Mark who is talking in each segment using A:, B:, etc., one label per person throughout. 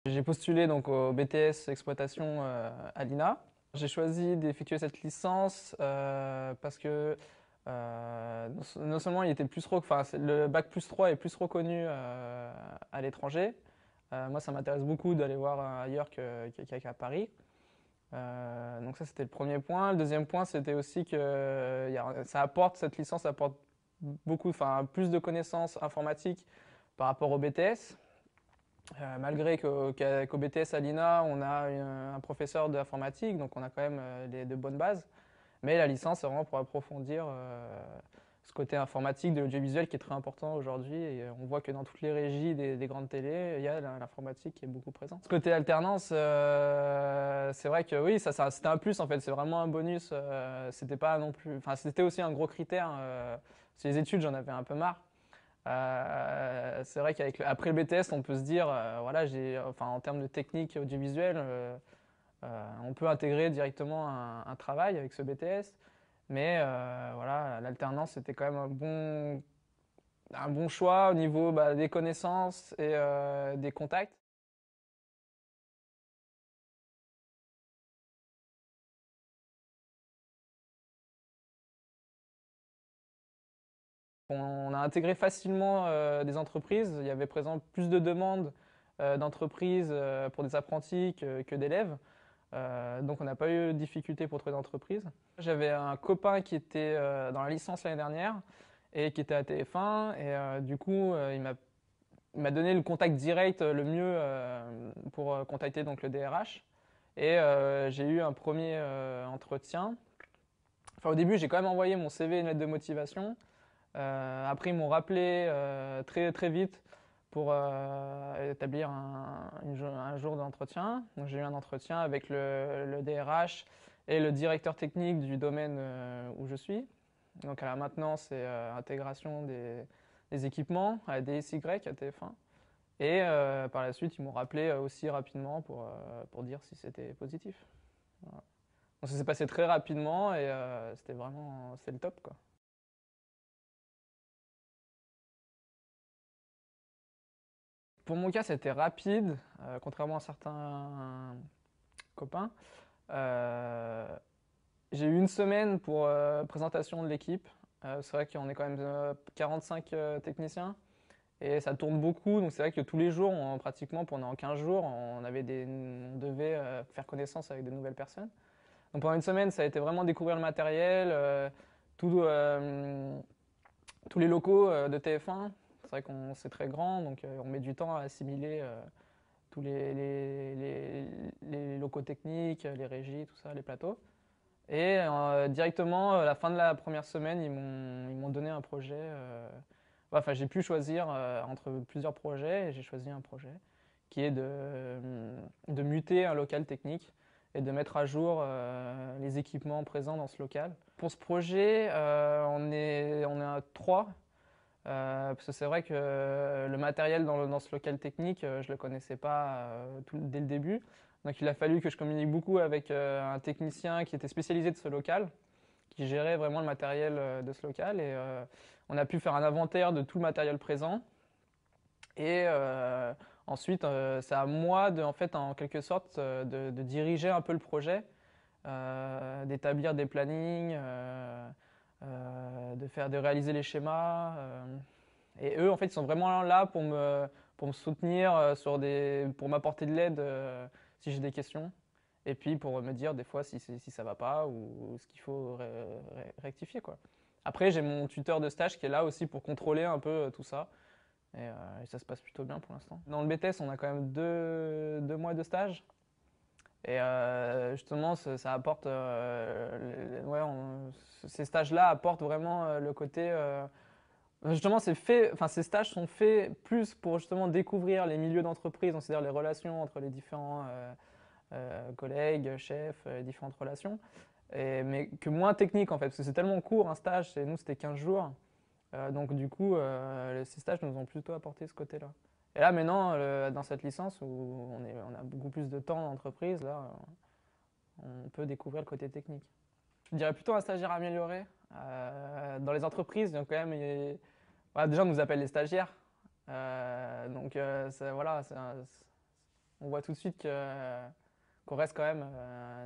A: J'ai postulé donc au BTS exploitation à l'INA. J'ai choisi d'effectuer cette licence parce que non seulement il était enfin, le bac plus 3 est plus reconnu à l'étranger. Moi, ça m'intéresse beaucoup d'aller voir ailleurs qu'à Paris. Donc ça, c'était le premier point. Le deuxième point, c'était aussi que cette licence apporte beaucoup, enfin, plus de connaissances informatiques par rapport au BTS. Malgré qu'au BTS à l'INA, on a un professeur d'informatique, donc on a quand même de bonnes bases. Mais la licence, c'est vraiment pour approfondir ce côté informatique de l'audiovisuel qui est très important aujourd'hui. Et on voit que dans toutes les régies des grandes télés, il y a l'informatique qui est beaucoup présente. Ce côté alternance, c'est vrai que oui, c'était un plus en fait. C'est vraiment un bonus. C'était pas non plus. Enfin, c'était aussi un gros critère. Sur les études, j'en avais un peu marre. C'est vrai qu'après le BTS, on peut se dire, voilà, enfin, en termes de technique audiovisuelle, on peut intégrer directement un travail avec ce BTS. Mais voilà, l'alternance, c'était quand même un bon choix au niveau des connaissances et des contacts. On a intégré facilement des entreprises. Il y avait par exemple plus de demandes d'entreprises pour des apprentis que d'élèves. Donc on n'a pas eu de difficulté pour trouver d'entreprise. J'avais un copain qui était dans la licence l'année dernière et qui était à TF1 et du coup il m'a donné le contact direct le mieux pour contacter donc le DRH et j'ai eu un premier entretien. Enfin au début j'ai quand même envoyé mon CV et une lettre de motivation. Après ils m'ont rappelé très vite pour établir un jour d'entretien. Donc j'ai eu un entretien avec le DRH et le directeur technique du domaine où je suis. Donc à la maintenance et intégration des équipements à la DSY à TF1. Et par la suite, ils m'ont rappelé aussi rapidement pour dire si c'était positif. Voilà. Donc ça s'est passé très rapidement et c'était le top quoi. Pour mon cas, c'était rapide, contrairement à certains copains. Euh, j'ai eu une semaine pour présentation de l'équipe. C'est vrai qu'on est quand même 45 techniciens et ça tourne beaucoup. Donc c'est vrai que tous les jours, pratiquement pendant 15 jours, on devait faire connaissance avec de nouvelles personnes. Donc pendant une semaine, ça a été vraiment découvrir le matériel, tout, tous les locaux de TF1. C'est vrai qu'on c'est très grand, donc on met du temps à assimiler tous les locaux techniques, les régies, tout ça, les plateaux. Et directement, à la fin de la première semaine, ils m'ont donné un projet. Enfin, j'ai pu choisir entre plusieurs projets et j'ai choisi un projet qui est de muter un local technique et de mettre à jour les équipements présents dans ce local. Pour ce projet, on est à trois. Parce que c'est vrai que le matériel dans ce local technique, je ne le connaissais pas dès le début. Donc il a fallu que je communique beaucoup avec un technicien qui était spécialisé de ce local, qui gérait vraiment le matériel de ce local. Et on a pu faire un inventaire de tout le matériel présent. Et ensuite, c'est à moi, en fait, en quelque sorte, de diriger un peu le projet, d'établir des plannings, de réaliser les schémas. Et eux, en fait, ils sont vraiment là pour me soutenir pour m'apporter de l'aide si j'ai des questions. Et puis pour me dire des fois si ça va pas ou ce qu'il faut rectifier, quoi. Après, j'ai mon tuteur de stage qui est là aussi pour contrôler un peu tout ça. Et ça se passe plutôt bien pour l'instant. Dans le BTS, on a quand même deux mois de stage. Et justement, ça apporte. Ces stages-là apportent vraiment le côté. Justement, enfin, ces stages sont faits plus pour justement découvrir les milieux d'entreprise, donc c'est-à-dire les relations entre les différents collègues, chefs, les différentes relations, mais que moins technique en fait, parce que c'est tellement court un stage, chez nous c'était 15 jours, donc du coup ces stages nous ont plutôt apporté ce côté-là. Et là maintenant, dans cette licence où on a beaucoup plus de temps d'entreprise, là on peut découvrir le côté technique. Je dirais plutôt un stagiaire amélioré. Dans les entreprises, donc quand même, voilà, déjà on nous appelle les stagiaires. Donc voilà, on voit tout de suite qu'on reste quand même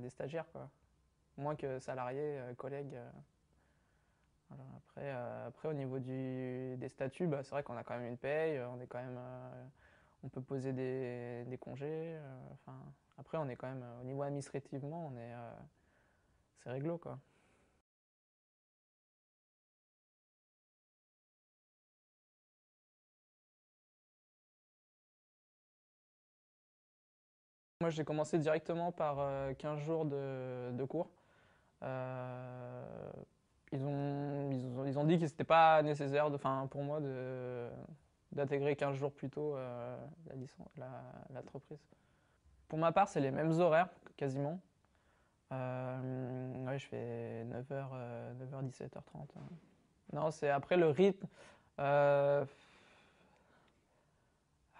A: des stagiaires, quoi. Moins que salariés, collègues. Voilà. Après, au niveau des statuts, bah, c'est vrai qu'on a quand même une paye, on est quand même, on peut poser des congés. Enfin, après, on est quand même, au niveau administrativement, c'est réglo, quoi. Moi, j'ai commencé directement par 15 jours de cours. Euh, ils ont dit que c'était pas nécessaire pour moi d'intégrer 15 jours plus tôt l'entreprise. Pour ma part, c'est les mêmes horaires, quasiment. Ouais, je fais 9h, 9h, 17h30. Non, c'est après le rythme. euh,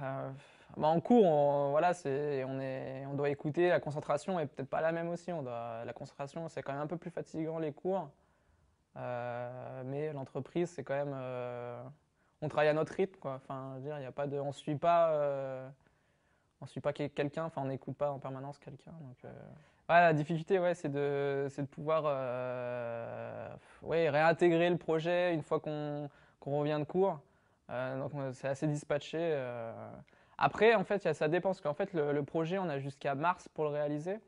A: euh, Bah, en cours, voilà, on doit écouter. La concentration est peut-être pas la même aussi. La concentration, c'est quand même un peu plus fatigant les cours. Mais l'entreprise, c'est quand même. On travaille à notre rythme, quoi. Enfin, je veux dire, il y a pas de, on suit pas quelqu'un. Enfin, on n'écoute pas en permanence quelqu'un. Donc, ouais, la difficulté, ouais, c'est de pouvoir, ouais, réintégrer le projet une fois qu'on revient de cours. Donc, c'est assez dispatché. Après, en fait, ça dépend parce qu'en fait, le projet, on a jusqu'à mars pour le réaliser.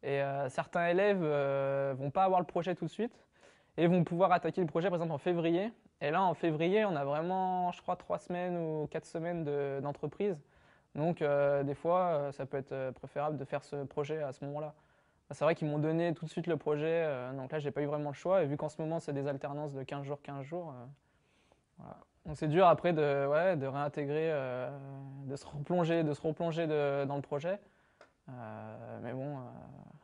A: Et certains élèves vont pas avoir le projet tout de suite et vont pouvoir attaquer le projet par exemple en février. Et là, en février, on a vraiment, je crois, 3 semaines ou 4 semaines d'entreprise. Donc, des fois, ça peut être préférable de faire ce projet à ce moment-là. C'est vrai qu'ils m'ont donné tout de suite le projet, donc là, j'ai pas eu vraiment le choix. Et vu qu'en ce moment, c'est des alternances de 15 jours, voilà. Donc c'est dur après ouais, de réintégrer, de se replonger dans le projet. Mais bon,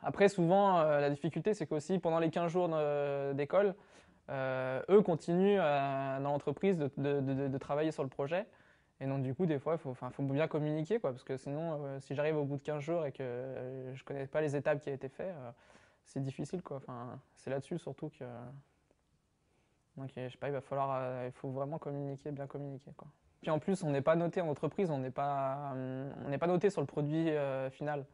A: après, souvent, la difficulté, c'est qu'aussi pendant les 15 jours d'école, eux continuent dans l'entreprise de travailler sur le projet. Et donc, du coup, des fois, faut bien communiquer, quoi, parce que sinon, si j'arrive au bout de 15 jours et que je connais pas les étapes qui ont été faites, c'est difficile, quoi. Enfin, c'est là-dessus surtout que. Donc, je sais pas, il faut vraiment communiquer, bien communiquer, quoi. Puis en plus, on n'est pas noté en entreprise, on n'est pas noté sur le produit final.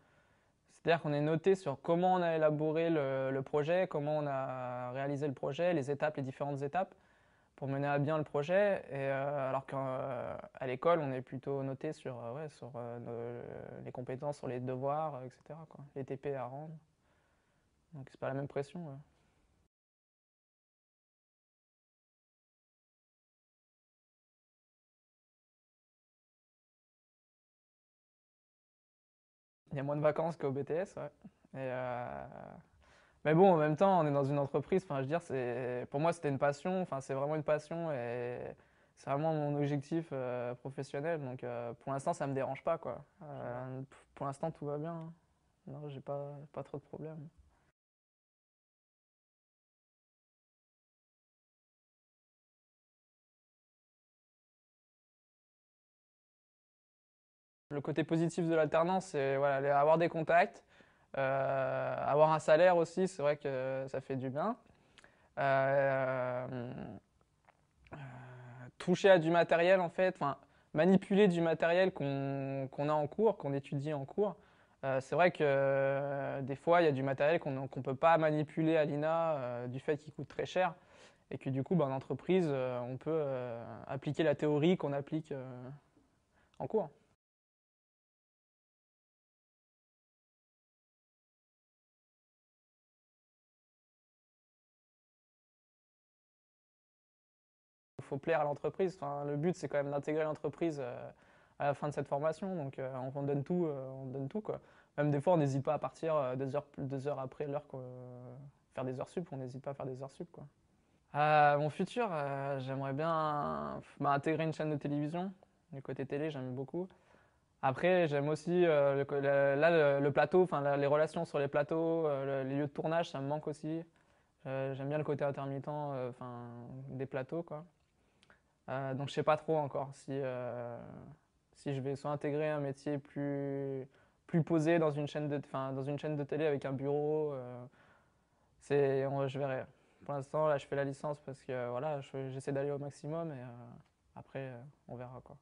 A: C'est-à-dire qu'on est noté sur comment on a élaboré le projet, comment on a réalisé le projet, les étapes, les différentes étapes pour mener à bien le projet. Et alors qu'à l'école, on est plutôt noté sur, ouais, sur les compétences, sur les devoirs, etc., quoi, les TP à rendre. Donc c'est pas la même pression. Ouais. Il y a moins de vacances qu'au BTS, ouais. Et, mais bon, en même temps, on est dans une entreprise. Enfin, je veux dire, pour moi, c'était une passion. Enfin, c'est vraiment une passion et c'est vraiment mon objectif professionnel. Donc, pour l'instant, ça me dérange pas, quoi. Pour l'instant, tout va bien, hein. Non, j'ai pas trop de problèmes. Le côté positif de l'alternance, c'est voilà, avoir des contacts, avoir un salaire aussi. C'est vrai que ça fait du bien. Euh, toucher à du matériel en fait, enfin manipuler du matériel qu'on a en cours, qu'on étudie en cours. C'est vrai que des fois il y a du matériel qu'on peut pas manipuler à l'INA du fait qu'il coûte très cher et que du coup bah, en entreprise on peut appliquer la théorie qu'on applique en cours. Il faut plaire à l'entreprise. Enfin, le but c'est quand même d'intégrer l'entreprise à la fin de cette formation, donc on donne tout quoi. Même des fois on n'hésite pas à partir 2 heures après l'heure faire des heures sup, on n'hésite pas à faire des heures sup quoi. Mon futur, j'aimerais bien bah, intégrer une chaîne de télévision. Du côté télé, j'aime beaucoup. Après, j'aime aussi là, le plateau, enfin les relations sur les plateaux, les lieux de tournage, ça me manque aussi. J'aime bien le côté intermittent, enfin des plateaux quoi. Donc je sais pas trop encore si je vais soit intégrer un métier plus posé dans une chaîne enfin, dans une chaîne de télé avec un bureau. Je verrai. Pour l'instant, là, je fais la licence parce que voilà, j'essaie d'aller au maximum et après, on verra quoi.